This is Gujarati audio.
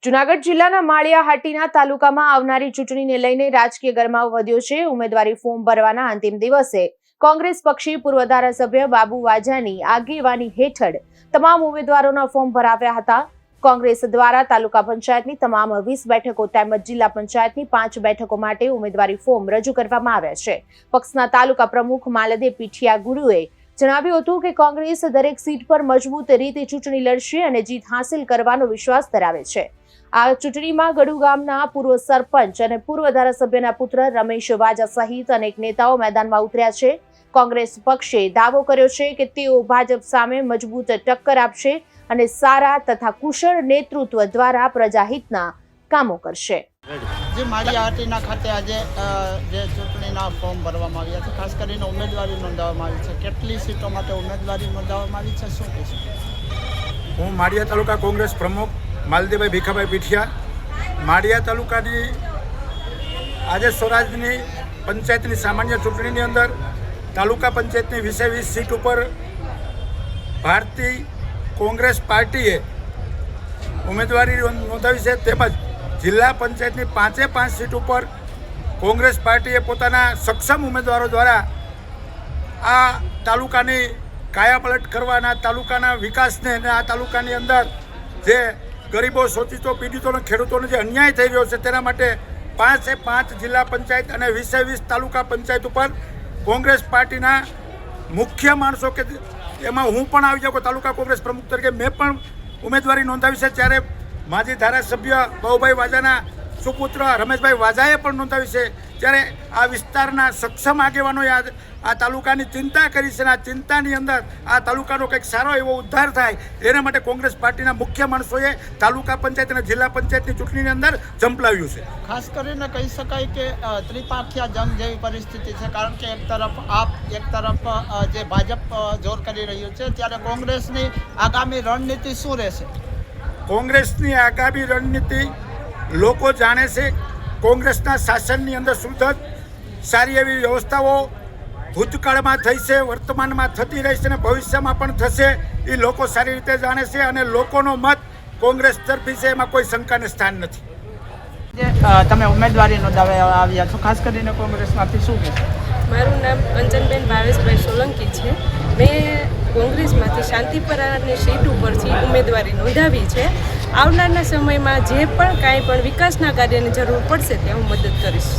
જૂનાગઢ જિલ્લાના માળિયાહાટીના તાલુકામાં આવનારી ચૂંટણીને લઈને રાજકીય ગરમાવો વધ્યો છે। ઉમેદવારી ફોર્મ ભરવાના અંતિમ દિવસે કોંગ્રેસ પક્ષી પૂર્વ ધારાસભ્ય બાબુ વાજાની આગેવાની હેઠળ તમામ ઉમેદવારોના ફોર્મ ભરાવ્યા હતા। કોંગ્રેસ દ્વારા તાલુકા પંચાયતની તમામ 20 બેઠકો તેમજ જિલ્લા પંચાયતની 5 બેઠકો માટે ઉમેદવારી ફોર્મ રજૂ કરવામાં આવ્યા છે। પક્ષના તાલુકા પ્રમુખ માલદે પીઠિયા ગુરુએ જણાવ્યું હતું કે કોંગ્રેસ દરેક સીટ પર મજબૂત રીતે ચૂંટણી લડશે અને જીત હાંસલ કરવાનો વિશ્વાસ ધરાવે છે। આ ચૂંટણીમાં ગડુ ગામના પૂર્વ સરપંચ અને પૂર્વ ધારાસભ્યના પુત્ર રમેશ વાજા સહિત અનેક નેતાઓ મેદાનમાં ઉતર્યા છે। કોંગ્રેસ પક્ષે દાવો કર્યો છે કે તેઓ ભાજપ સામે મજબૂત ટક્કર આપશે અને સારા તથા કુશળ નેતૃત્વ દ્વારા પ્રજાહિતના કામો કરશે। જે માળિયાહાટીના ખાતે આજે જે ચૂંટણીના ફોર્મ ભરવામાં આવ્યા છે, ખાસ કરીને ઉમેદવારી નોંધાવવામાં આવી છે। કેટલી સીટો માટે ઉમેદવારી નોંધાવવામાં આવી છે, શું કહેશો? હું માળિયા તાલુકા કોંગ્રેસ પ્રમુખ માલદેભાઈ ભીખાભાઈ પીઠિયા। માળિયા તાલુકાની આજે સ્વરાજની પંચાયતની સામાન્ય ચૂંટણીની અંદર તાલુકા પંચાયતની 20 સીટ ઉપર ભારતીય કોંગ્રેસ પાર્ટીએ ઉમેદવારી નોંધાવી છે, તેમજ જિલ્લા પંચાયતની 5 સીટ ઉપર કોંગ્રેસ પાર્ટીએ પોતાના સક્ષમ ઉમેદવારો દ્વારા આ તાલુકાની કાયાપલટ કરવાના, તાલુકાના વિકાસને અને આ તાલુકાની અંદર જે ગરીબો, શોષિતો, પીડિતોને, ખેડૂતોને જે અન્યાય થઈ રહ્યો છે તેના માટે 5 જિલ્લા પંચાયત અને 20 તાલુકા પંચાયત ઉપર કોંગ્રેસ પાર્ટીના મુખ્ય માણસો કે એમાં હું પણ આવી જાઉં તાલુકા કોંગ્રેસ પ્રમુખ તરીકે મેં પણ ઉમેદવારી નોંધાવી છે। ત્યારે માજી ધારાસભ્ય બાબુભાઈ વાજાના સુપુત્ર રમેશભાઈ વાજાએ પણ નોંધાવી છે। ત્યારે આ વિસ્તારના સક્ષમ આગેવાનોએ આ તાલુકાની ચિંતા કરી છે અને આ ચિંતાની અંદર આ તાલુકાનો કંઈક સારો એવો ઉદ્ધાર થાય એના માટે કોંગ્રેસ પાર્ટીના મુખ્ય માણસોએ તાલુકા પંચાયત અને જિલ્લા પંચાયતની ચૂંટણીની અંદર ઝંપલાવ્યું છે। ખાસ કરીને કહી શકાય કે ત્રિપાખીયા જંગ જેવી પરિસ્થિતિ છે, કારણ કે એક તરફ આપ, એક તરફ જે ભાજપ જોર કરી રહ્યું છે, ત્યારે કોંગ્રેસની આગામી રણનીતિ શું રહેશે? કોંગ્રેસની આગામી રણનીતિ લોકો જાણે છે। કોંગ્રેસના શાસનની અંદર સુધર સારી એવી વ્યવસ્થાઓ ભૂતકાળમાં થઈ છે, વર્તમાનમાં થતી રહી છે અને ભવિષ્યમાં પણ થશે એ લોકો સારી રીતે જાણે છે અને લોકોનો મત કોંગ્રેસ તરફી છે, એમાં કોઈ શંકાને સ્થાન નથી। જે તમે ઉમેદવારી નોંધાવવા આવ્યા છો, ખાસ કરીને કોંગ્રેસમાંથી શું કહેશો? મારું નામ કંચનબેન ભાવેશભાઈ સોલંકી છે। મેં કોંગ્રેસમાંથી શાંતિપરાની સીટ ઉપરથી ઉમેદવારી નોંધાવી છે। આવનારના સમયમાં જે પણ કાંઈ પણ વિકાસના કાર્યની જરૂર પડશે તે હું મદદ કરીશ।